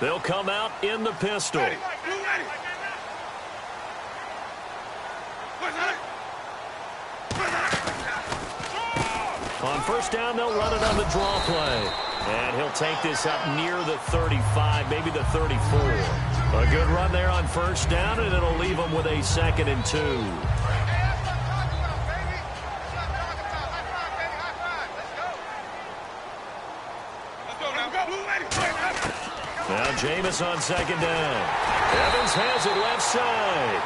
They'll come out in the pistol. On first down, they'll run it on the draw play. And he'll take this up near the 35, maybe the 34. A good run there on first down, and it'll leave them with a 2nd and 2. Now Jameis on 2nd down. Evans has it left side.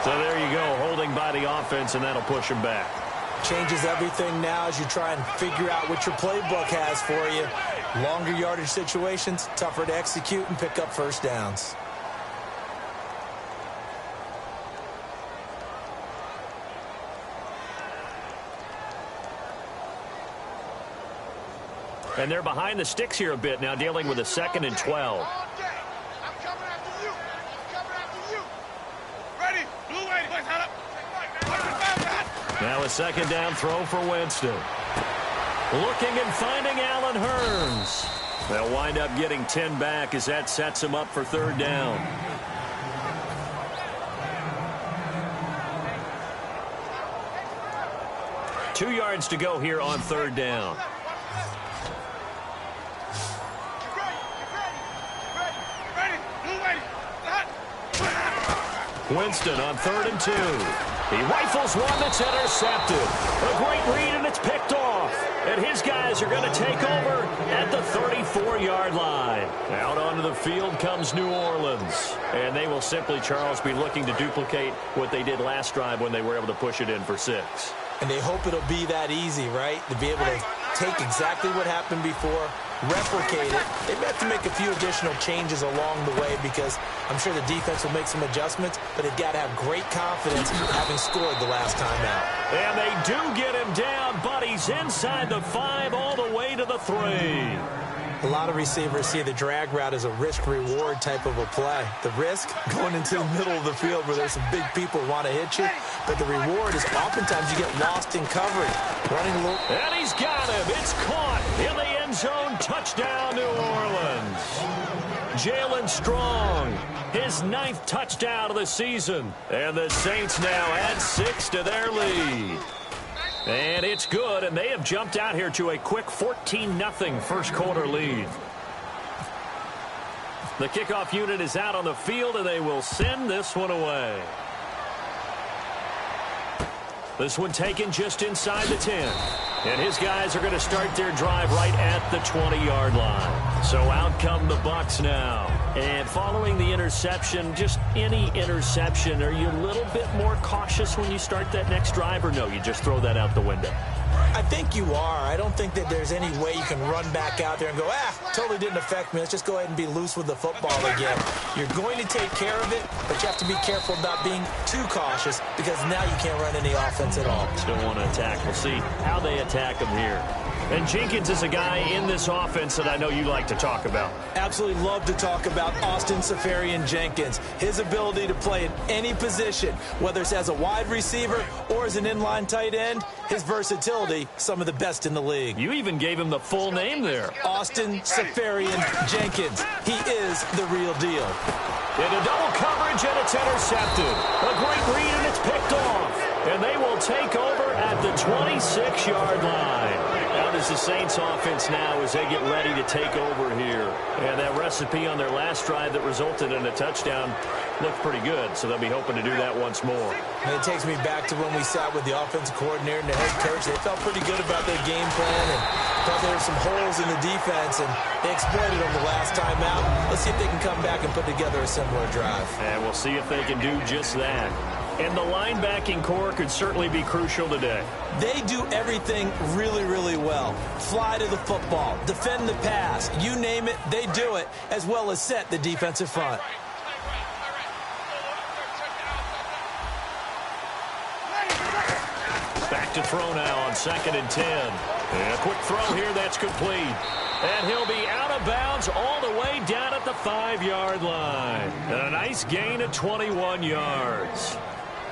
So there you go, holding by the offense, and that'll push him back. Changes everything now as you try and figure out what your playbook has for you. Longer yardage situations, tougher to execute and pick up first downs. And they're behind the sticks here a bit now, dealing with a 2nd and 12. Now a 2nd down throw for Winston. Looking and finding Allen Hurns. They'll wind up getting 10 back as that sets him up for 3rd down. Two yards to go here on 3rd down. Winston on 3rd and 2. He rifles one that's intercepted. A great read, and it's picked off. And his guys are going to take over at the 34-yard line. Out onto the field comes New Orleans. And they will simply, Charles, be looking to duplicate what they did last drive when they were able to push it in for 6. And they hope it'll be that easy, right? To be able to take exactly what happened before, replicate it. They may have to make a few additional changes along the way because I'm sure the defense will make some adjustments, but they've got to have great confidence having scored the last time out. And they do get him down, but he's inside the 5 all the way to the 3. A lot of receivers see the drag route as a risk-reward type of a play. The risk, going into the middle of the field where there's some big people who want to hit you, but the reward is oftentimes you get lost in coverage. Running a little... And he's got him. It's caught in the end zone. Touchdown, New Orleans. Jalen Strong, his 9th touchdown of the season. And the Saints now add 6 to their lead. And it's good, and they have jumped out here to a quick 14-0 first-quarter lead. The kickoff unit is out on the field, and they will send this one away. This one taken just inside the 10. And his guys are going to start their drive right at the 20-yard line. So out come the Bucs now. And following the interception, just any interception, are you a little bit more cautious when you start that next drive, or no, you just throw that out the window? I think you are. I don't think that there's any way you can run back out there and go, totally didn't affect me. Let's just go ahead and be loose with the football again. You're going to take care of it, but you have to be careful about being too cautious because now you can't run any offense at all. Still want to attack. We'll see how they attack him here. And Jenkins is a guy in this offense that I know you like to talk about. Absolutely love to talk about Austin Seferian-Jenkins. His ability to play in any position, whether it's as a wide receiver or as an inline tight end, his versatility, some of the best in the league. You even gave him the full name there. Austin Seferian-Jenkins. He is the real deal. Into double coverage, and it's intercepted. A great read, and it's picked off. And they will take over at the 26-yard line. Out is the Saints offense now as they get ready to take over here. And that recipe on their last drive that resulted in a touchdown looked pretty good, so they'll be hoping to do that once more. And it takes me back to when we sat with the offensive coordinator and the head coach. They felt pretty good about their game plan and thought there were some holes in the defense, and they exploited them the last time out. Let's see if they can come back and put together a similar drive. And we'll see if they can do just that. And the linebacking core could certainly be crucial today. They do everything really, really well. Fly to the football, defend the pass, you name it, they do it, as well as set the defensive front. Back to throw now on 2nd and 10. And a quick throw here, that's complete. And he'll be out of bounds all the way down at the 5-yard line. And a nice gain of 21 yards.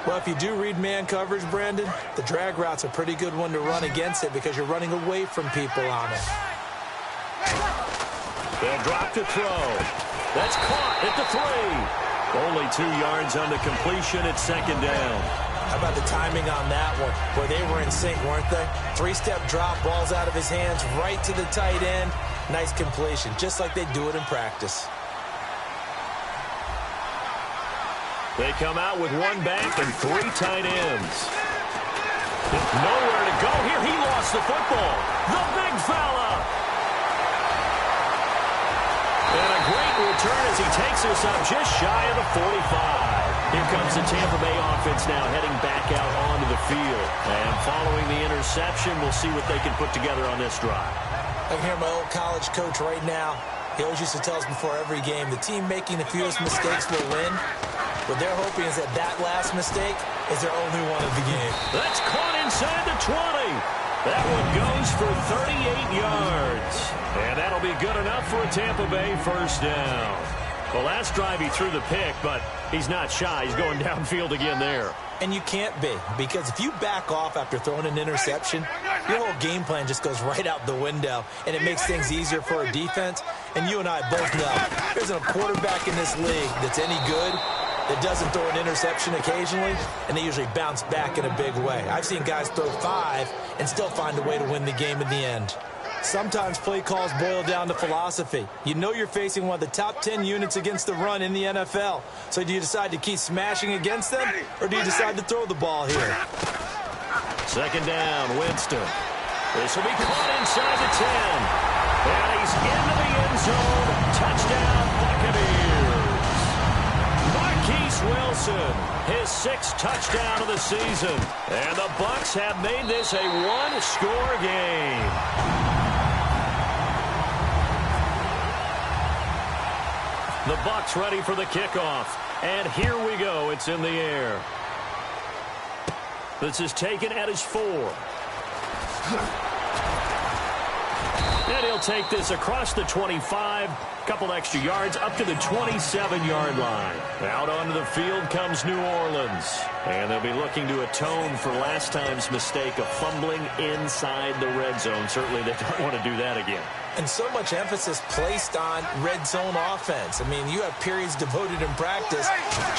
Well, if you do read man coverage, Brandon, the drag route's a pretty good one to run against it because you're running away from people on it. They'll drop to throw. That's caught at the 3. Only 2 yards on the completion at second down. How about the timing on that one? Where they were in sync, weren't they? 3-step drop, ball's out of his hands, right to the tight end. Nice completion, just like they do it in practice. They come out with 1 back and 3 tight ends. Nowhere to go here. He lost the football. The big fella. And a great return as he takes us up just shy of the 45. Here comes the Tampa Bay offense now heading back out onto the field. And following the interception, we'll see what they can put together on this drive. I can hear my old college coach right now. He always used to tell us before every game, the team making the fewest mistakes will win. What they're hoping is that last mistake is their only one of the game. That's caught inside the 20. That one goes for 38 yards. And that'll be good enough for a Tampa Bay first down. The last drive he threw the pick, but he's not shy. He's going downfield again there. And you can't be, because if you back off after throwing an interception, your whole game plan just goes right out the window, and it makes things easier for a defense. And you and I both know there's a quarterback in this league that's any good that doesn't throw an interception occasionally, and they usually bounce back in a big way. I've seen guys throw 5 and still find a way to win the game in the end. Sometimes play calls boil down to philosophy. You know you're facing one of the top 10 units against the run in the NFL. So do you decide to keep smashing against them, or do you decide to throw the ball here? Second down, Winston. This will be caught inside the 10. And he's into the end zone. Touchdown, Buccaneers. Marquise Wilson, his 6th touchdown of the season. And the Bucs have made this a 1-score game. The Bucs ready for the kickoff. And here we go. It's in the air. This is taken at his 4. And he'll take this across the 25. Couple extra yards up to the 27-yard line. Out onto the field comes New Orleans. And they'll be looking to atone for last time's mistake of fumbling inside the red zone. Certainly they don't want to do that again. And so much emphasis placed on red zone offense. I mean, you have periods devoted in practice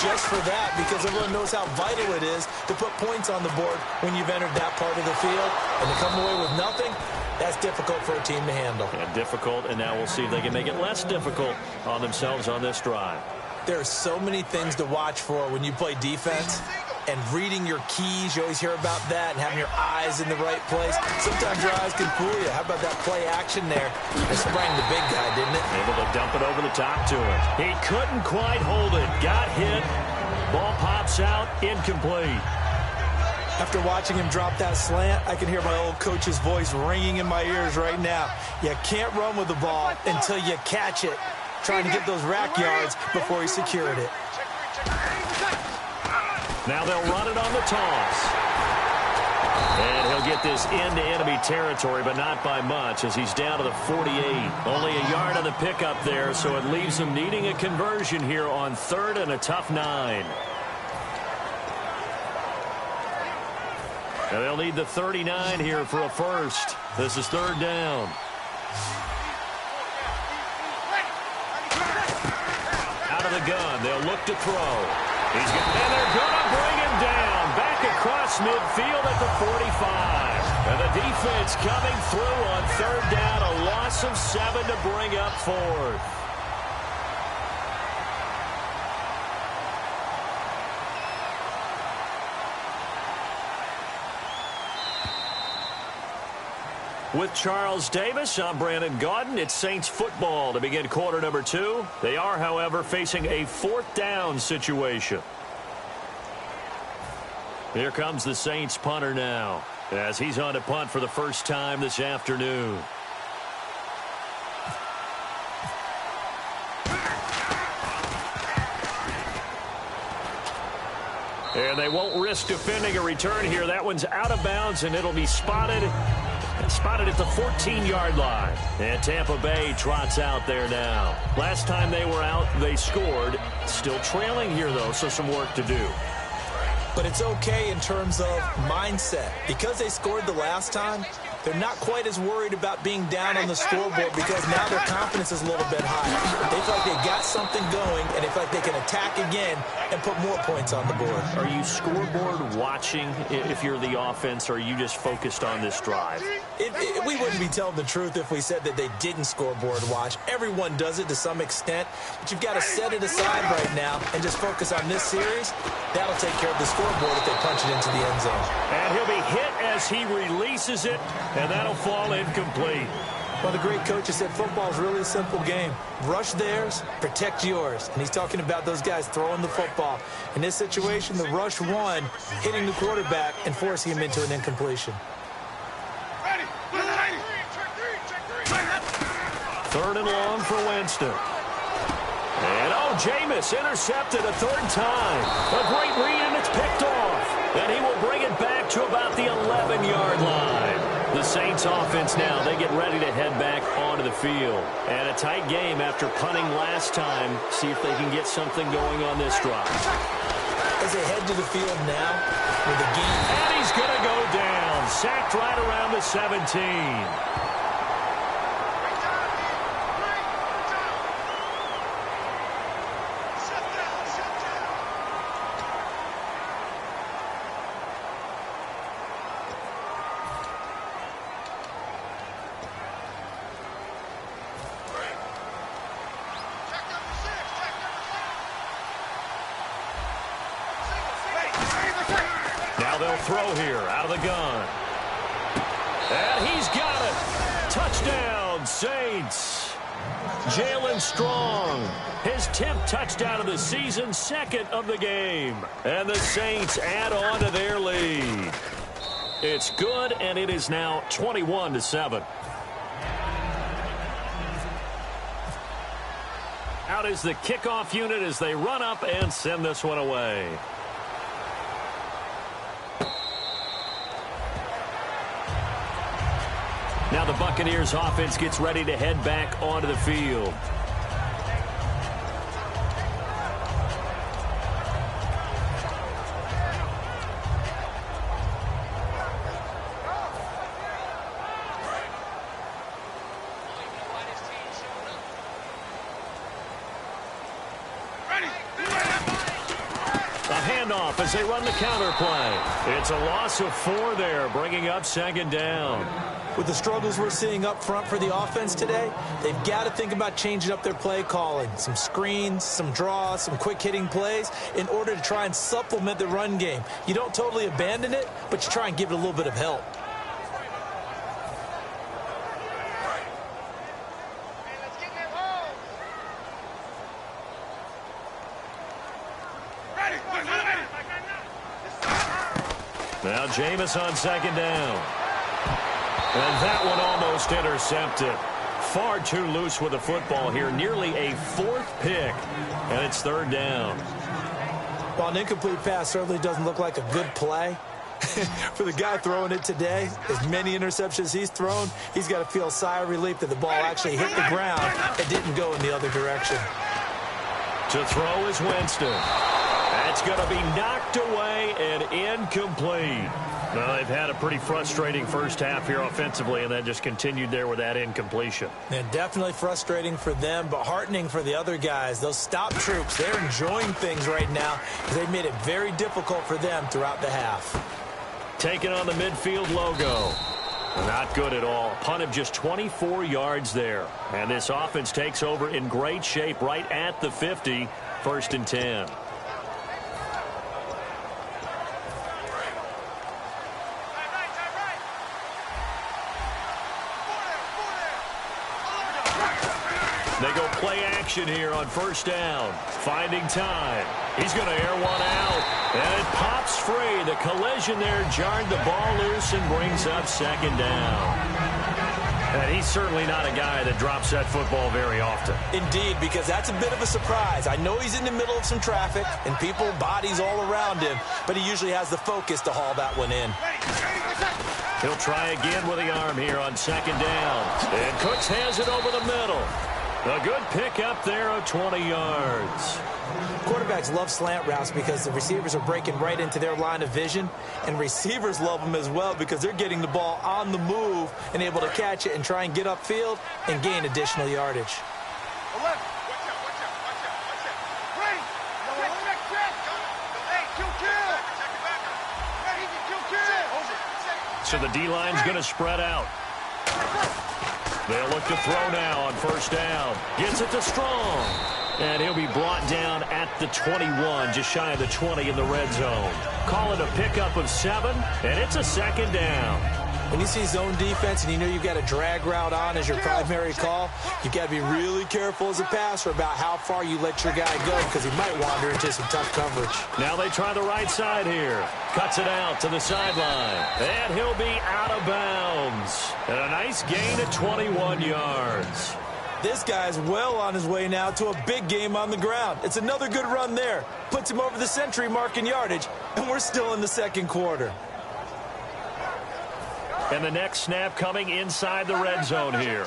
just for that, because everyone knows how vital it is to put points on the board when you've entered that part of the field. And to come away with nothing, that's difficult for a team to handle. And difficult, and now we'll see if they can make it less difficult on themselves on this drive. There are so many things to watch for when you play defense. And reading your keys, you always hear about that, and having your eyes in the right place. Sometimes your eyes can fool you. How about that play action there? It sprang the big guy, didn't it? Able to dump it over the top to him. He couldn't quite hold it. Got hit. Ball pops out. Incomplete. After watching him drop that slant, I can hear my old coach's voice ringing in my ears right now. You can't run with the ball until you catch it. Trying to get those rack yards before he secured it. Now they'll run it on the toss. And he'll get this into enemy territory, but not by much, as he's down to the 48. Only a yard on the pickup there, so it leaves them needing a conversion here on 3rd and a tough 9. And they'll need the 39 here for a first. This is 3rd down. Out of the gun, they'll look to throw. And they're going to bring him down. Back across midfield at the 45. And the defense coming through on 3rd down. A loss of 7 to bring up 4th. With Charles Davis, I'm Brandon Gaudin. It's Saints football to begin quarter number 2. They are, however, facing a 4th down situation. Here comes the Saints punter now, as he's on to punt for the first time this afternoon. And they won't risk defending a return here. That one's out of bounds, and it'll be spotted at the 14-yard line. And Tampa Bay trots out there now. Last time they were out, they scored. Still trailing here, though, so some work to do. But it's okay in terms of mindset. Because they scored the last time, they're not quite as worried about being down on the scoreboard because now their confidence is a little bit higher. They feel like they got something going, and they feel like they can attack again and put more points on the board. Are you scoreboard watching if you're the offense, or are you just focused on this drive? We wouldn't be telling the truth if we said that they didn't scoreboard watch. Everyone does it to some extent, but you've got to set it aside right now and just focus on this series. That'll take care of the scoreboard if they punch it into the end zone. And he'll be hit as he releases it, and that'll fall incomplete. Well, the great coach has said football is really a simple game. Rush theirs, protect yours. And he's talking about those guys throwing the football. In this situation, the rush won, hitting the quarterback and forcing him into an incompletion. Third and long for Winston. And, Jameis intercepted a third time. A great read, and it's picked off. And he will bring it back to about the 11-yard line. The Saints offense now, they get ready to head back onto the field. And a tight game after punting last time. See if they can get something going on this drive. As they head to the field now with the game. And he's going to go down. Sacked right around the 17. They'll throw here out of the gun. And he's got it. Touchdown, Saints. Jalen Strong, his 10th touchdown of the season, second of the game. And the Saints add on to their lead. It's good, and it is now 21-7. Out is the kickoff unit as they run up and send this one away. Now the Buccaneers offense gets ready to head back onto the field. Handoff as they run the counter play. It's a loss of 4 there, bringing up second down. With the struggles we're seeing up front for the offense today, they've got to think about changing up their play calling. Some screens, some draws, some quick hitting plays in order to try and supplement the run game. You don't totally abandon it, but you try and give it a little bit of help. Now Jameis on second down. And that one almost intercepted. Far too loose with the football here. Nearly a 4th pick. And it's third down. Well, an incomplete pass certainly doesn't look like a good play. For the guy throwing it today, as many interceptions he's thrown, he's got to feel a sigh of relief that the ball actually hit the ground and didn't go in the other direction. To throw is Winston. That's going to be knocked away and incomplete. Well, they've had a pretty frustrating first half here offensively, and that just continued there with that incompletion. And definitely frustrating for them, but heartening for the other guys. Those stop troops, they're enjoying things right now because they've made it very difficult for them throughout the half. Taking on the midfield logo. Not good at all. Punt of just 24 yards there. And this offense takes over in great shape right at the 50, 1st and 10. They go play action here on first down. Finding time. He's going to air one out. And it pops free. The collision there jarred the ball loose and brings up second down. And he's certainly not a guy that drops that football very often. Indeed, because that's a bit of a surprise. I know he's in the middle of some traffic and people, bodies all around him, but he usually has the focus to haul that one in. He'll try again with the arm here on second down. And Cooks has it over the middle. A good pick up there of 20 yards. Quarterbacks love slant routes because the receivers are breaking right into their line of vision, and receivers love them as well because they're getting the ball on the move and able to catch it and try and get upfield and gain additional yardage. So the D-line's going to spread out. They'll look to throw now on first down. Gets it to Strong. And he'll be brought down at the 21, just shy of the 20 in the red zone. Call it a pickup of 7, and it's a second down. When you see zone defense and you know you've got a drag route on as your primary call, you've got to be really careful as a passer about how far you let your guy go because he might wander into some tough coverage. Now they try the right side here. Cuts it out to the sideline. And he'll be out of bounds. And a nice gain of 21 yards. This guy's well on his way now to a big game on the ground. It's another good run there. Puts him over the century mark in yardage, and we're still in the second quarter. And the next snap coming inside the red zone here.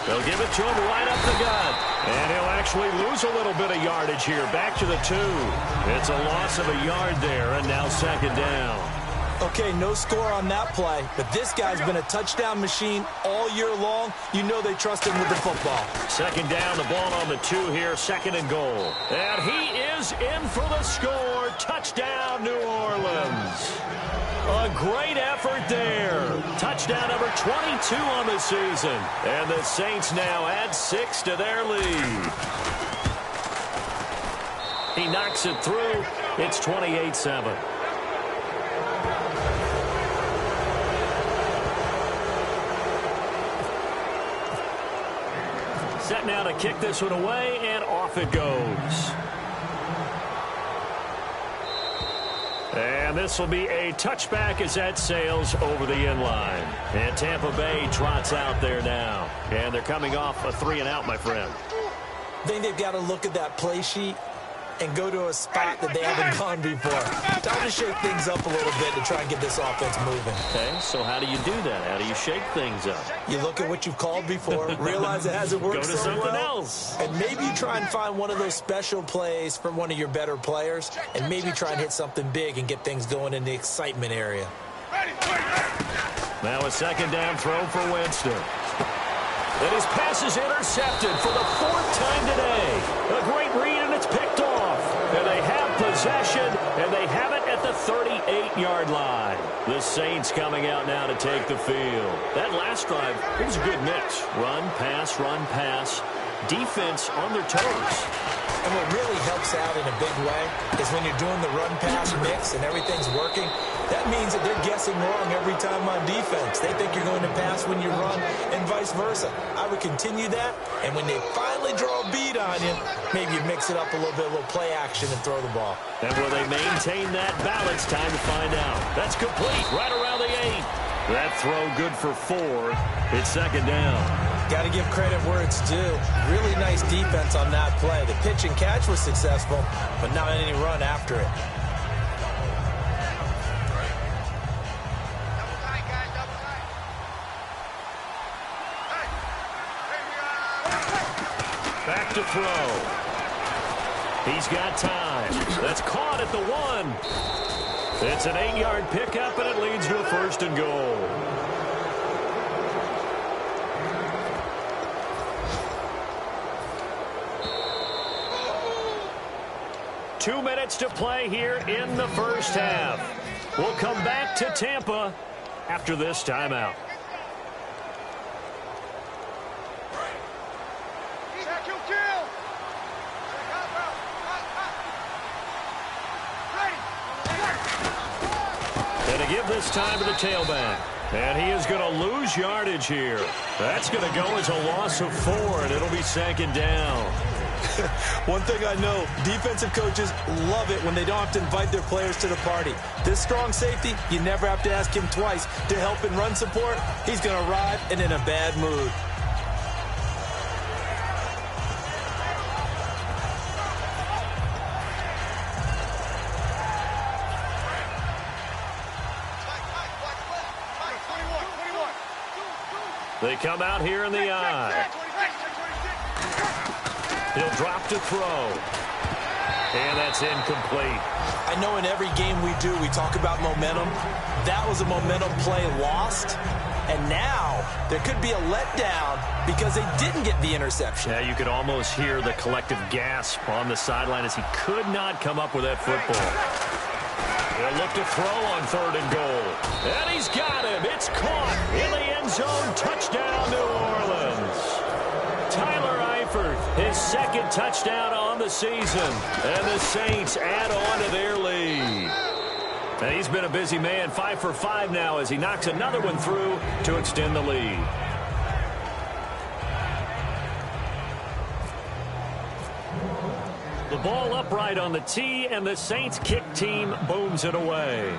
They'll give it to him right up the gut. And he'll actually lose a little bit of yardage here. Back to the 2. It's a loss of a yard there, and now second down. Okay, no score on that play, but this guy's been a touchdown machine all year long. You know they trust him with the football. Second down, the ball on the 2 here, second and goal. And he is in for the score. Touchdown, New Orleans. A great effort there. Touchdown number 22 on the season. And the Saints now add 6 to their lead. He knocks it through. It's 28-7. Set now to kick this one away, and off it goes. And this will be a touchback as that sails over the inline. And Tampa Bay trots out there now. And they're coming off a 3-and-out, my friend. I think they've got to look at that play sheet and go to a spot that they haven't gone before. Time to shake things up a little bit to try and get this offense moving. Okay, so how do you do that? How do you shake things up? You look at what you've called before, realize it hasn't worked so well. Go to something else. And maybe you try and find one of those special plays from one of your better players, and maybe try and hit something big and get things going in the excitement area. Now a second down throw for Winston. And his pass is intercepted for the 4th time today. A great read, and it's picked off. And they have possession, and they have it at the 38-yard line. The Saints coming out now to take the field. That last drive, it was a good mix. Run, pass, defense on their toes. And what really helps out in a big way is when you're doing the run-pass mix and everything's working, that means that they're guessing wrong every time on defense. They think you're going to pass when you run and vice versa. I would continue that, and when they finally draw a bead on you, maybe you mix it up a little bit, a little play action and throw the ball. And will they maintain that balance? Time to find out. That's complete right around the 8. That throw good for 4. It's second down. Got to give credit where it's due. Really nice defense on that play. The pitch and catch was successful, but not any run after it. Back to throw. He's got time. That's caught at the 1. It's an 8-yard pickup, and it leads to a 1st and goal. Two minutes to play here in the first half. We'll come back to Tampa after this timeout. And to give this time to the tailback. And he is going to lose yardage here. That's going to go as a loss of 4, and it'll be second down. One thing I know, defensive coaches love it when they don't have to invite their players to the party. This strong safety, you never have to ask him twice to help in run support. He's going to arrive and in a bad mood. They come out here in the eye. He'll drop to throw. And that's incomplete. I know in every game we do, we talk about momentum. That was a momentum play lost. And now there could be a letdown because they didn't get the interception. Yeah, you could almost hear the collective gasp on the sideline as he could not come up with that football. He'll look to throw on 3rd and goal. And he's got him. It's caught in the end zone. Touchdown, New Orleans. Tyler Eifert, his 2nd touchdown on the season. And the Saints add on to their lead. And he's been a busy man, 5 for 5 now as he knocks another one through to extend the lead. The ball upright on the tee, and the Saints kick team booms it away.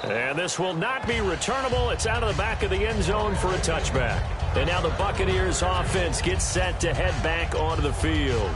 And this will not be returnable. It's out of the back of the end zone for a touchback. And now the Buccaneers offense gets set to head back onto the field.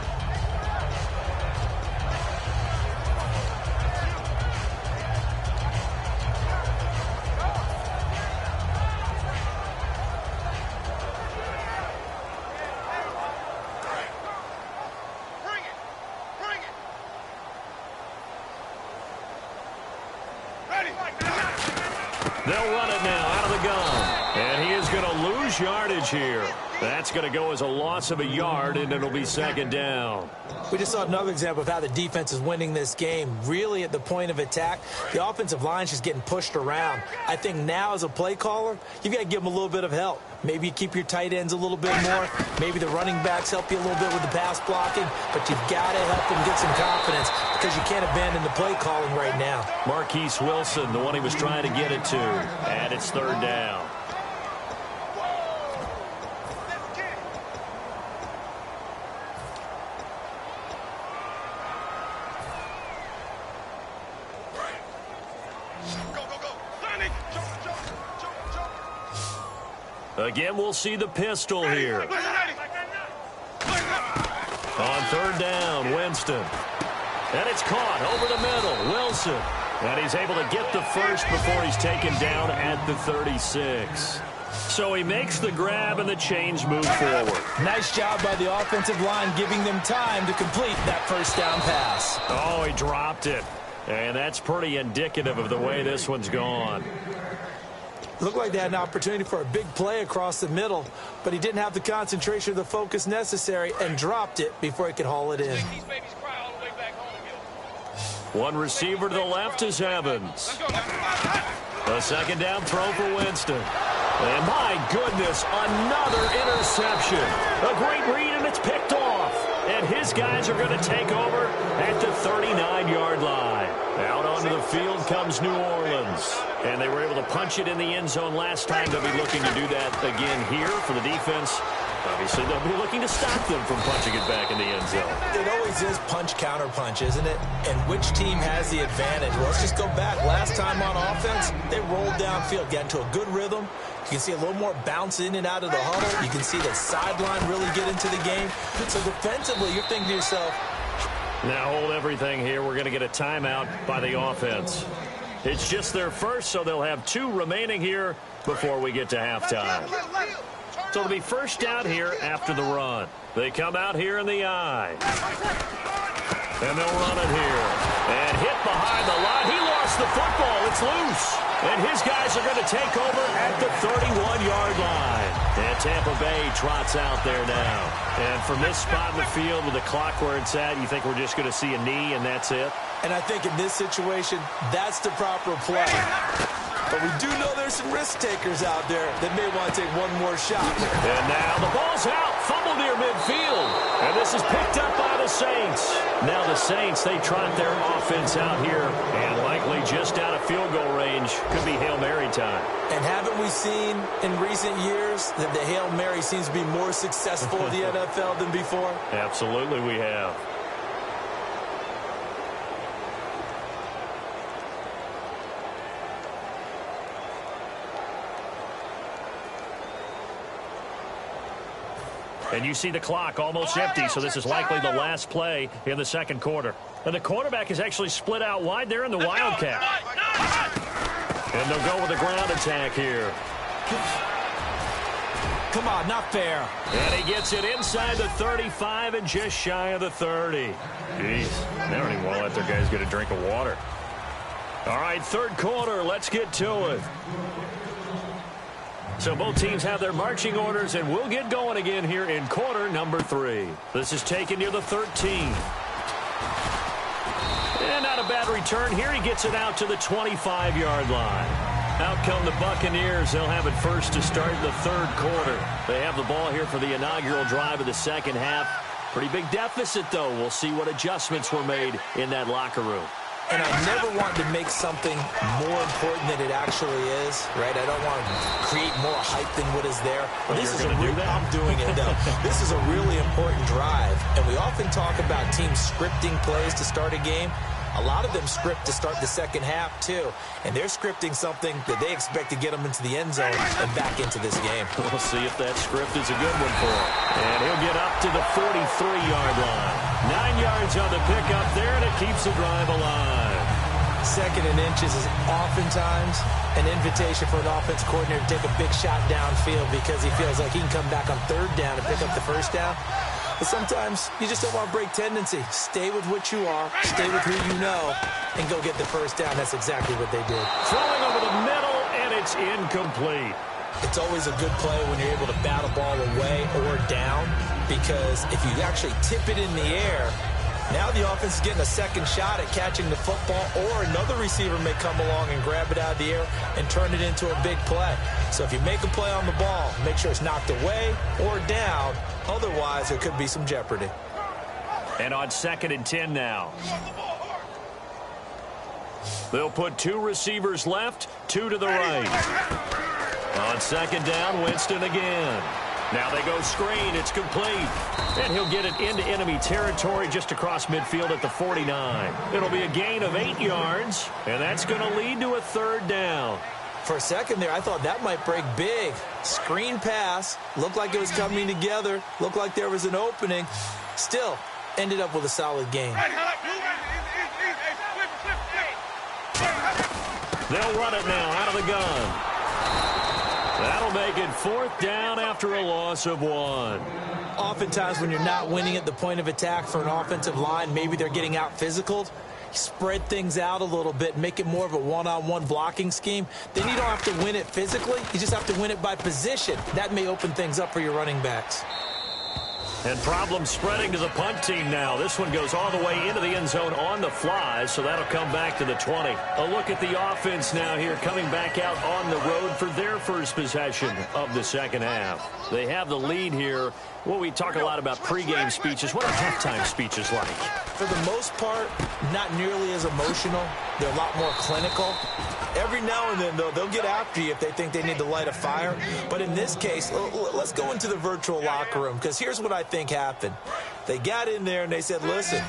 They'll run it now out of the gun. And he is going to lose yardage here. That's going to go as a loss of a yard, and it'll be 2nd down. We just saw another example of how the defense is winning this game. Really at the point of attack, the offensive line's just getting pushed around. I think now as a play caller, you've got to give them a little bit of help. Maybe you keep your tight ends a little bit more. Maybe the running backs help you a little bit with the pass blocking. But you've got to help them get some confidence because you can't abandon the play calling right now. Marquise Wilson, the one he was trying to get it to. And it's 3rd down. Again, we'll see the pistol here. On 3rd down, Winston. And it's caught over the middle, Wilson. And he's able to get the first before he's taken down at the 36. So he makes the grab and the chains move forward. Nice job by the offensive line giving them time to complete that 1st down pass. Oh, he dropped it. And that's pretty indicative of the way this one's gone. Looked like they had an opportunity for a big play across the middle, but he didn't have the concentration or the focus necessary and dropped it before he could haul it in. One receiver to the left is Evans. A 2nd down throw for Winston. And my goodness, another interception. A great read, and it's picked off. And his guys are going to take over at the 39-yard line. Out onto the field comes New Orleans. And they were able to punch it in the end zone last time. They'll be looking to do that again here for the defense. Obviously, they'll be looking to stop them from punching it back in the end zone. It always is punch-counter-punch, isn't it? And which team has the advantage? Well, let's just go back. Last time on offense, they rolled downfield, got into a good rhythm. You can see a little more bounce in and out of the huddle. You can see the sideline really get into the game. So defensively, you're thinking to yourself, now hold everything here. We're going to get a timeout by the offense. It's just their first, so they'll have 2 remaining here before we get to halftime. So it'll be 1st down here after the run. They come out here in the eye. And they'll run it here. And hit behind the line. He lost the football. It's loose. And his guys are going to take over at the 31-yard line. And Tampa Bay trots out there now. And from this spot in the field with the clock where it's at, you think we're just going to see a knee and that's it? And I think in this situation, that's the proper play. But we do know there's some risk takers out there that may want to take one more shot. And now the ball's out. Fumble near midfield. And this is picked up by the Saints. Now the Saints, they trot their offense out here. And likely just out of field goal range. Could be Hail Mary time. And haven't we seen in recent years that the Hail Mary seems to be more successful in the NFL than before? Absolutely we have. And you see the clock almost empty, so this is likely the last play in the 2nd quarter. And the quarterback is actually split out wide there in the Wildcat. And they'll go with a ground attack here. Come on, not fair. And he gets it inside the 35 and just shy of the 30. Jeez, they don't even want to let their guys get a drink of water. All right, third quarter, let's get to it. So both teams have their marching orders, and we'll get going again here in quarter number 3. This is taken near the 13. And not a bad return here. He gets it out to the 25-yard line. Out come the Buccaneers. They'll have it first to start the third quarter. They have the ball here for the inaugural drive of the second half. Pretty big deficit, though. We'll see what adjustments were made in that locker room. And I never want to make something more important than it actually is, right? I don't want to create more hype than what is there. Well, this is I'm doing it, though. This is a really important drive. And we often talk about teams scripting plays to start a game. A lot of them script to start the second half, too. And they're scripting something that they expect to get them into the end zone and back into this game. We'll see if that script is a good one for him. And he'll get up to the 43-yard line. 9 yards on the pickup there, and it keeps the drive alive. Second and inches is oftentimes an invitation for an offense coordinator to take a big shot downfield because he feels like he can come back on third down and pick up the first down. But sometimes you just don't want to break tendency. Stay with what you are, stay with who you know, and go get the first down. That's exactly what they did. Throwing over the middle, and it's incomplete. It's always a good play when you're able to bat a ball away or down, because if you actually tip it in the air, now the offense is getting a second shot at catching the football, or another receiver may come along and grab it out of the air and turn it into a big play. So if you make a play on the ball, make sure it's knocked away or down. Otherwise, there could be some jeopardy. And on 2nd and 10 now. They'll put 2 receivers left, 2 to the right. On 2nd down, Winston again. Now they go screen. It's complete. And he'll get it into enemy territory just across midfield at the 49. It'll be a gain of 8 yards, and that's going to lead to a third down. For a second there, I thought that might break big. Screen pass. Looked like it was coming together. Looked like there was an opening. Still, ended up with a solid gain. They'll run it now out of the gun. That'll make it 4th down after a loss of 1. Oftentimes when you're not winning at the point of attack for an offensive line, maybe they're getting out physical. Spread things out a little bit, make it more of a one-on-one blocking scheme. Then you don't have to win it physically. You just have to win it by position. That may open things up for your running backs. And problems spreading to the punt team now. This one goes all the way into the end zone on the fly, so that'll come back to the 20. A look at the offense now here, coming back out on the road for their first possession of the second half. They have the lead here. Well, we talk a lot about pregame speeches. What are halftime speeches like? For the most part, not nearly as emotional. They're a lot more clinical. Every now and then, though, they'll get after you if they think they need to light a fire. But in this case, let's go into the virtual locker room, because here's what I think happened. They got in there and they said, listen,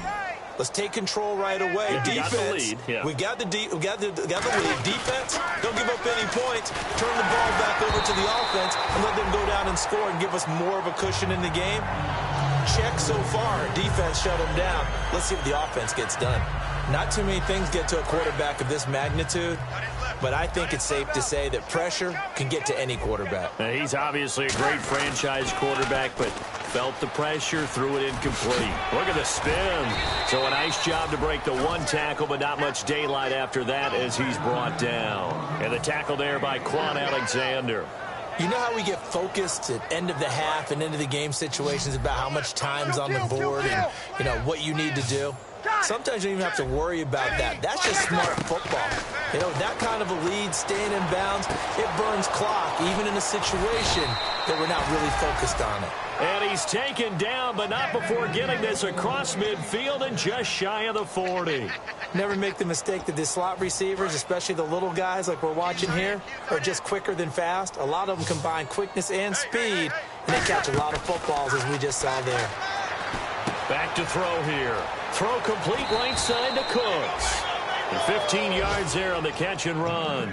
let's take control right away. Yeah, defense, got the lead. Yeah. we got the lead. Defense, don't give up any points. Turn the ball back over to the offense and let them go down and score and give us more of a cushion in the game. Check so far. Defense shut them down. Let's see what the offense gets done. Not too many things get to a quarterback of this magnitude, but I think it's safe to say that pressure can get to any quarterback. Now, he's obviously a great franchise quarterback, but felt the pressure, threw it incomplete. Look at the spin. So a nice job to break the 1 tackle, but not much daylight after that as he's brought down. And the tackle there by Quan Alexander. You know how we get focused at end of the half and into the game situations about how much time's on the board and, you know, what you need to do? Sometimes you don't even have to worry about that. That's just smart football. You know, that kind of a lead, staying in bounds, it burns clock, even in a situation that we're not really focused on it. And he's taken down, but not before getting this across midfield and just shy of the 40. Never make the mistake that the slot receivers, especially the little guys like we're watching here, are just quicker than fast. A lot of them combine quickness and speed, and they catch a lot of footballs, as we just saw there. Back to throw here. Throw complete right side to Cooks. And 15 yards there on the catch and run.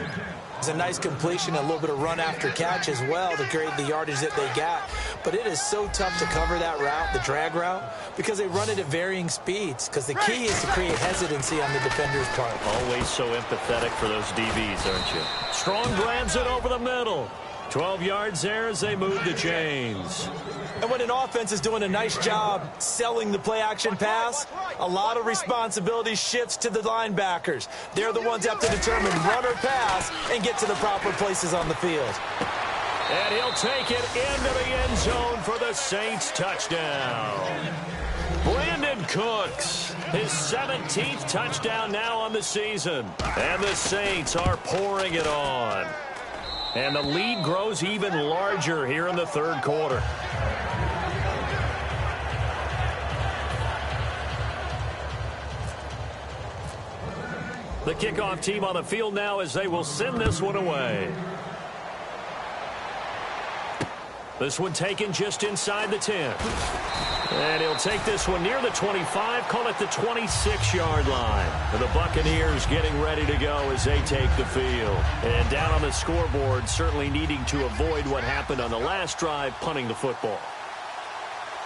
It's a nice completion, a little bit of run after catch as well to create the yardage that they got. But it is so tough to cover that route, the drag route, because they run it at varying speeds. Because the key is to create hesitancy on the defender's part. Always so empathetic for those DBs, aren't you? Strong grabs it over the middle. 12 yards there as they move the chains. And when an offense is doing a nice job selling the play-action pass, a lot of responsibility shifts to the linebackers. They're the ones that have to determine run or pass and get to the proper places on the field. And he'll take it into the end zone for the Saints touchdown. Brandon Cooks, his 17th touchdown now on the season. And the Saints are pouring it on. And the lead grows even larger here in the third quarter. The kickoff team on the field now as they will send this one away. This one taken just inside the 10. And he'll take this one near the 25, call it the 26-yard line. And the Buccaneers getting ready to go as they take the field. And down on the scoreboard, certainly needing to avoid what happened on the last drive, punting the football.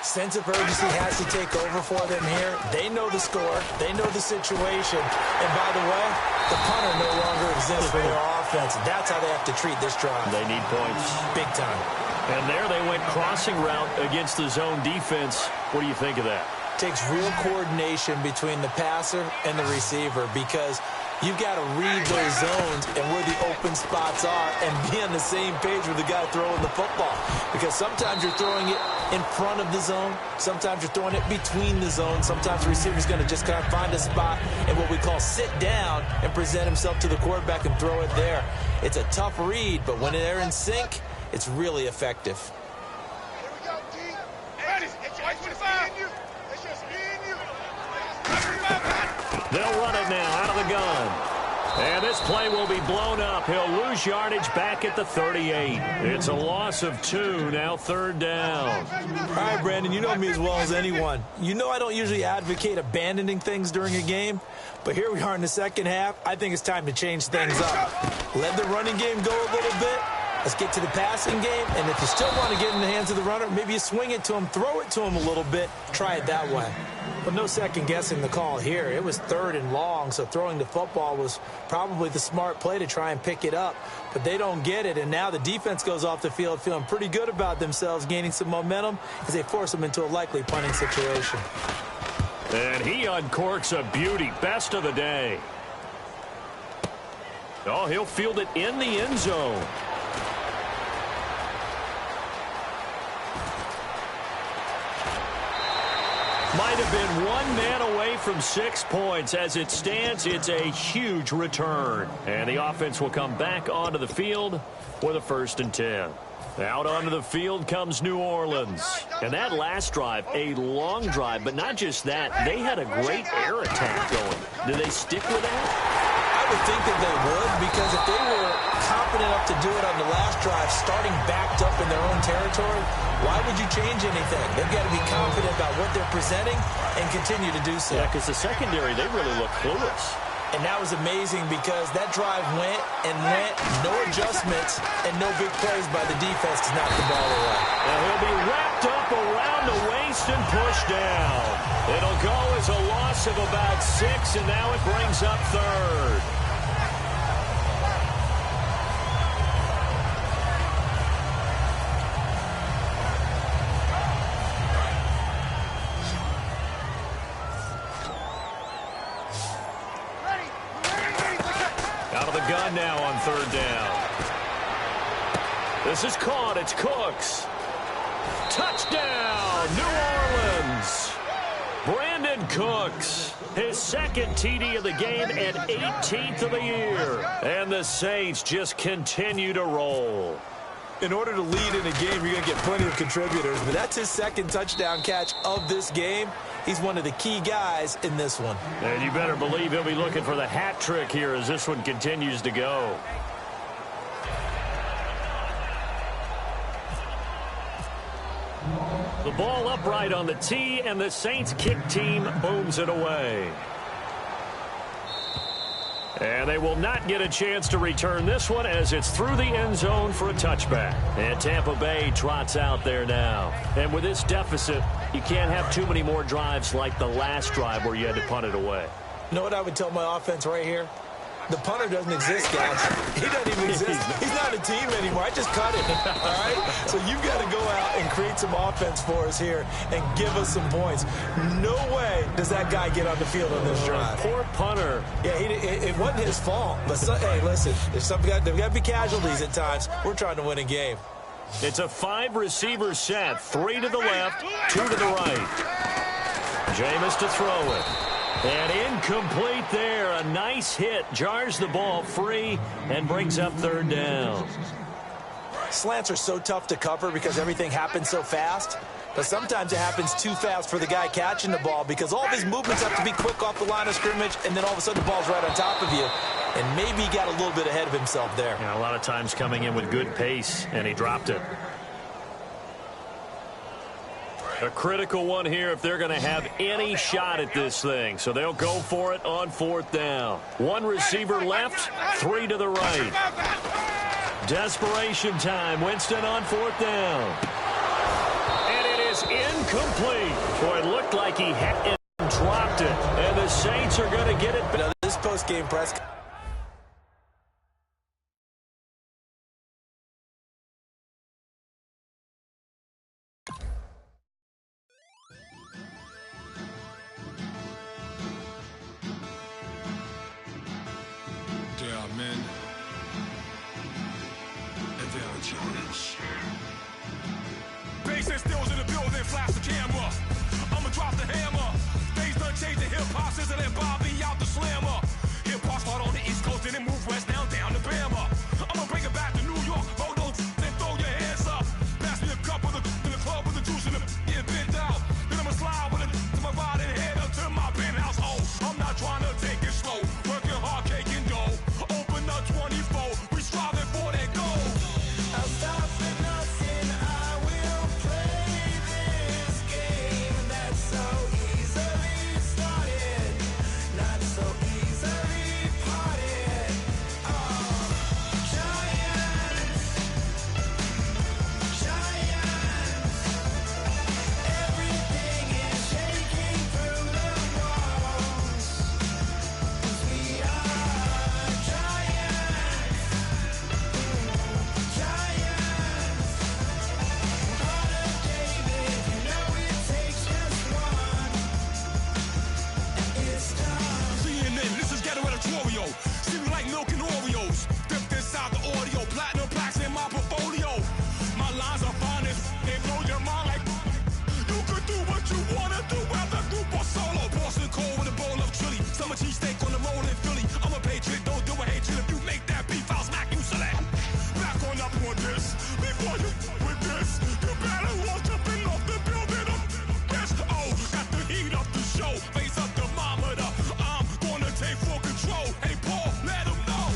Sense of urgency has to take over for them here. They know the score. They know the situation. And by the way, the punter no longer exists for their offense. That's how they have to treat this drive. They need points. Big time. And there they went crossing route against the zone defense. What do you think of that? Takes real coordination between the passer and the receiver because you've got to read those zones and where the open spots are and be on the same page with the guy throwing the football. Because sometimes you're throwing it in front of the zone. Sometimes you're throwing it between the zones. Sometimes the receiver's going to just kind of find a spot and what we call sit down and present himself to the quarterback and throw it there. It's a tough read, but when they're in sync, it's really effective. Here we go, T. Ready. It's 25. It's just me and you. They'll run it now out of the gun. And this play will be blown up. He'll lose yardage back at the 38. It's a loss of 2, now third down. All right, Brandon, you know me as well as anyone. You know I don't usually advocate abandoning things during a game, but here we are in the second half. I think it's time to change things up. Let the running game go a little bit. Let's get to the passing game, and if you still want to get in the hands of the runner, maybe you swing it to him, throw it to him a little bit, try it that way. But no second-guessing the call here. It was third and long, so throwing the football was probably the smart play to try and pick it up. But they don't get it, and now the defense goes off the field feeling pretty good about themselves, gaining some momentum as they force them into a likely punting situation. And he uncorks a beauty. Best of the day. Oh, he'll field it in the end zone. Might have been one man away from 6 points. As it stands, it's a huge return. And the offense will come back onto the field with a 1st and 10. Out onto the field comes New Orleans. And that last drive, a long drive, but not just that. They had a great air attack going. Do they stick with that? I would think that they would, because if they were confident enough to do it on the last drive, starting backed up in their own territory, why would you change anything? They've got to be confident about what they're presenting and continue to do so. Yeah, because the secondary, they really look clueless. And that was amazing because that drive went and went, no adjustments, and no big plays by the defense to knock the ball away. Now he'll be wrapped up around the waist and pushed down. It'll go as a loss of about 6, and now it brings up 3rd. Out of the gun now on 3rd down. This is caught. It's Cooks. Touchdown, New Orleans. Brandon Cooks, his 2nd TD of the game and 18th of the year. And the Saints just continue to roll. In order to lead in a game, you're going to get plenty of contributors, but that's his 2nd touchdown catch of this game. He's one of the key guys in this one. And you better believe he'll be looking for the hat trick here as this one continues to go. The ball upright on the tee, and the Saints kick team booms it away. And they will not get a chance to return this one as it's through the end zone for a touchback. And Tampa Bay trots out there now. And with this deficit, you can't have too many more drives like the last drive where you had to punt it away. You know what I would tell my offense right here? The punter doesn't exist, guys. He doesn't even exist. He's not a team anymore. I just cut him, all right? So you've got to go out and create some offense for us here and give us some points. No way does that guy get on the field on this drive. Poor punter. Yeah, it wasn't his fault. But, hey, listen, there's got to be casualties at times. We're trying to win a game. It's a 5-receiver set. 3 to the left, 2 to the right. Jameis to throw it. And incomplete there. A nice hit. Jars the ball free and brings up 3rd down. Slants are so tough to cover because everything happens so fast. But sometimes it happens too fast for the guy catching the ball because all of his movements have to be quick off the line of scrimmage, and then all of a sudden the ball's right on top of you. And maybe he got a little bit ahead of himself there. Yeah, a lot of times coming in with good pace, and he dropped it. A critical one here if they're going to have any shot at this thing. So they'll go for it on 4th down. 1 receiver left, 3 to the right. Desperation time. Winston on 4th down. And it is incomplete. Boy, it looked like he had it and dropped it. And the Saints are going to get it. Now, this post-game press... Basin stills in the building, flash the camera. I'ma drop the hammer. Things done changed the hip-hop, sizzle and Bobby out the slammer. Hip-hop start on the East Coast and then move west, now down to Bama. I'ma bring it back to New York, roll those and throw your hands up. Pass me a cup of the in the club with the juice in the get bent out. Then I'ma slide with it to my ride and head up to my penthouse. Oh, I'm not trying to take it slow, working hard, cake and dough. Open up 24, we striving for that goal. I'll stop for nothing, I will play this game that's so easily started, not so easily parted. Giants, everything is shaking through the walls, 'cause we are giants. Heart of David, you know it takes just one, and it's done. CNN, this is ghetto editorial. See me like milk and Oreos. Dipped inside the audio, platinum plaques in my portfolio. My lines are finest, they blow your mind like you could do what you wanna do, whether group or solo. Boston cold with a bowl of chili, summer cheesesteak on the roll in Philly. I'm a patriot, don't do a hatred. If you make that beef, I'll smack you silly. Back on up on this, before you with this, you better walk jumping off the building up. Yes, oh, got the heat up the show, face up thermometer. I'm gonna take full control. Hey Paul, let him know.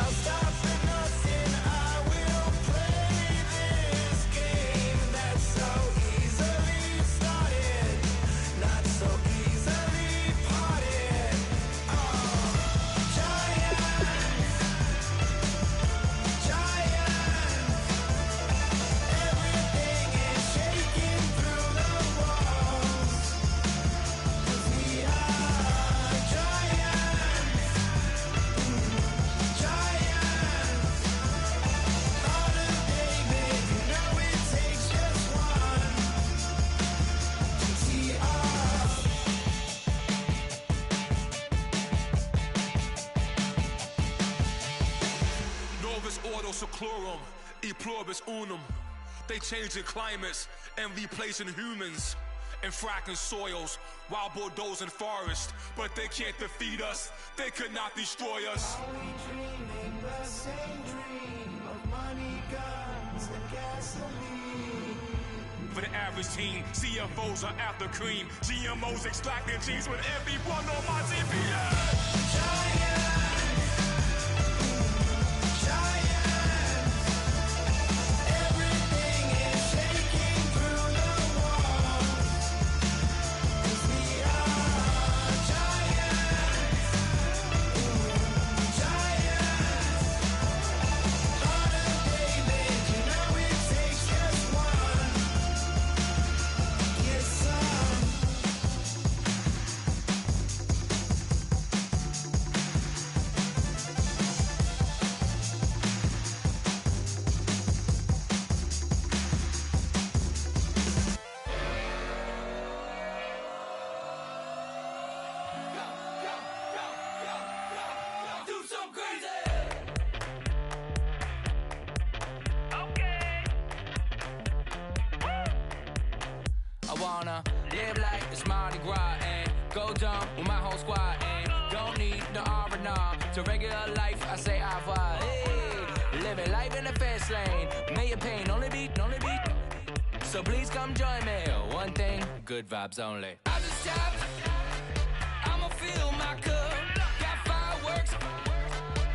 I'll stop for nothing, I will play this game that's so easily started, not so easily parted. Everything is shaking through the walls, 'cause we are giants. Heart of David, you know it takes just one to see us. Novus ordo seclorum, e pluribus unum. They changing climates and replacing humans and fracking soils while bulldozing forests. But they can't defeat us, they could not destroy us. Are we dreaming the same dream of money, guns, and gasoline? For the average team, CFOs are after cream. GMOs extracting genes with everyone on my TPS. Everything is shaking through the walls, 'cause we are giants. Heart of David, you know it takes just one. Yes, son. I wanna live like it's Mardi Gras and go dumb with my whole squad and don't need no R&R. To regular life, I say au revoir. Hey, living life in the fast lane. May your pain only beat. So please come join me. One thing, good vibes only. I just tapped. I'ma fill my cup. Got fireworks.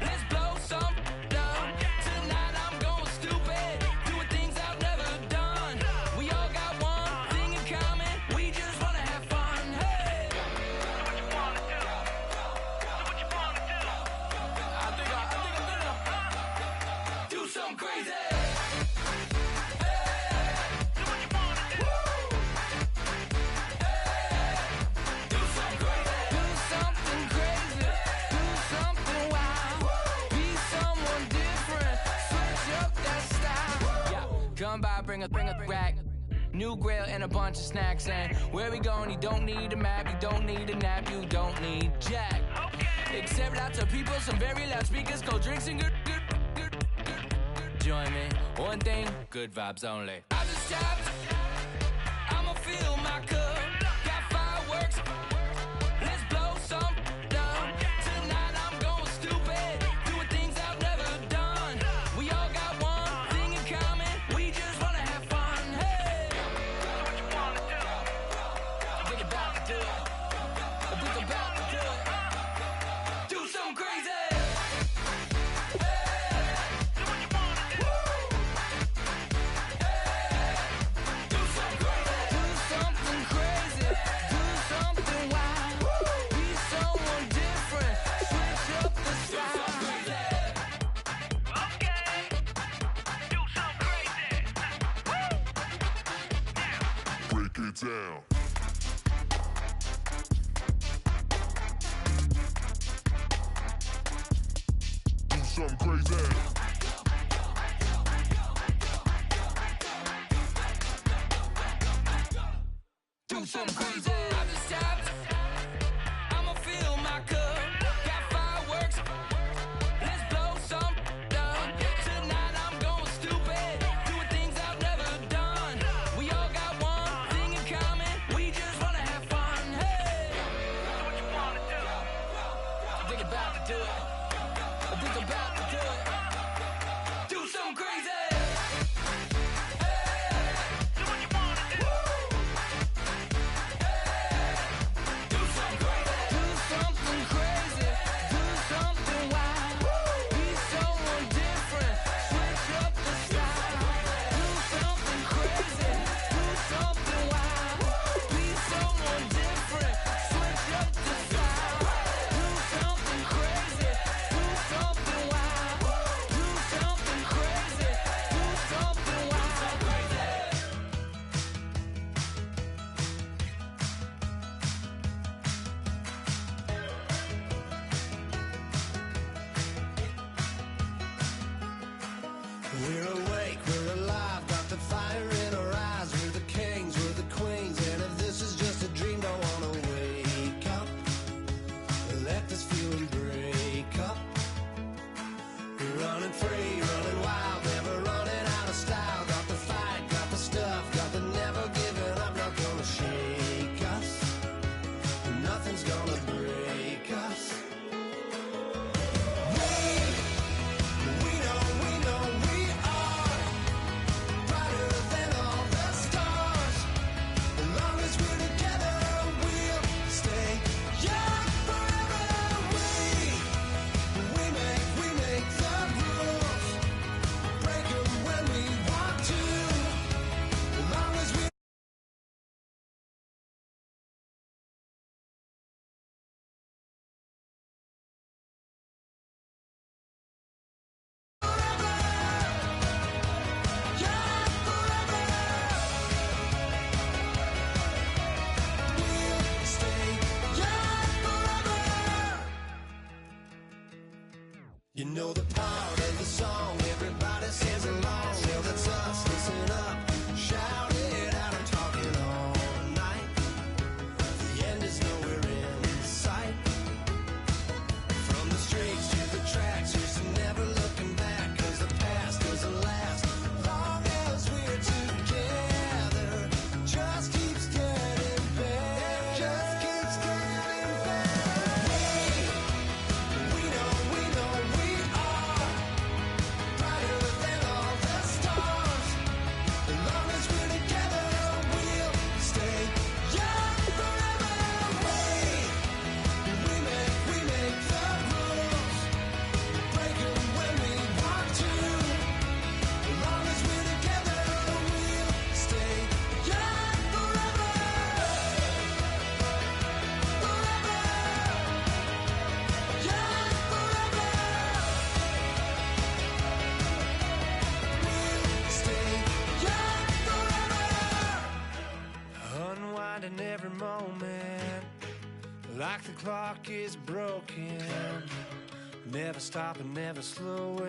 Let's blow some dumb. Tonight I'm going stupid. Doing things I've never done. We all got one thing in common. We just wanna have fun. Hey. So what you wanna do? I think I'm gonna do something crazy. Come by, bring a rack. New grill and a bunch of snacks. And where we going, you don't need a map. You don't need a nap, you don't need jack. Except lots of people, some very loud speakers, cold drinks and good. Join me, one thing, good vibes only. I just tapped, I'ma fill my cup. Got fireworks, let's blow some dumb. Tonight I'm going stupid, doing things I've never done. We all got one thing in common, we just wanna have fun. Hey, so what you wanna do? I think about to do it. I think about to do it. Do something crazy. Hey, so what you wanna do? Hey, do something crazy. Do something crazy. Do something wild. Be someone different. Switch up the style. Okay. Do something crazy. Break it down. Do something crazy. Do something crazy. I just tapped. I'ma fill my cup. Got fireworks. Let's blow some dumb. Tonight I'm going stupid. Doing things I've never done. We all got one thing in common. We just wanna have fun. Hey, So what you wanna do? I think about to do it. I think about to do it. Do something crazy. So what you wanna do? moment, like the clock is broken, never stopping, never slowing.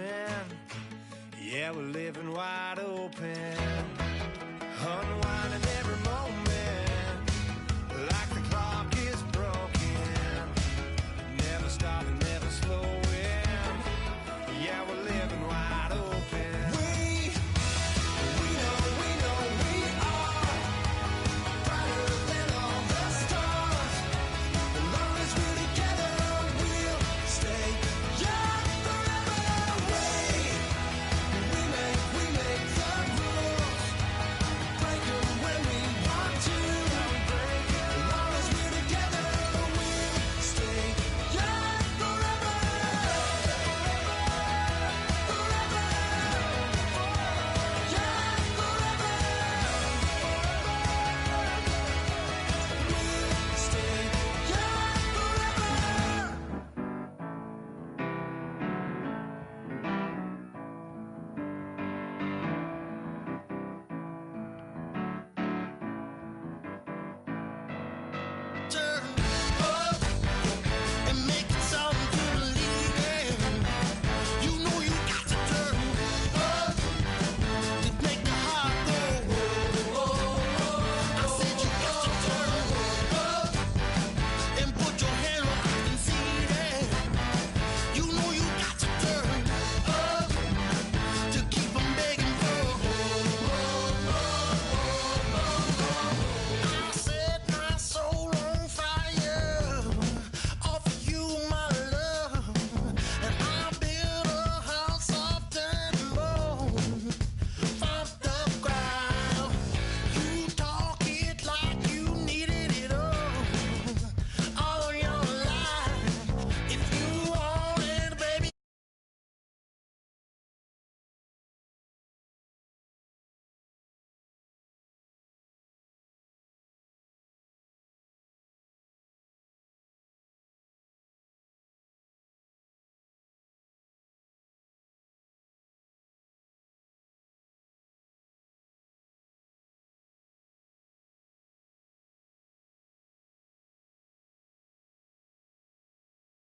Yeah, we're living wide open.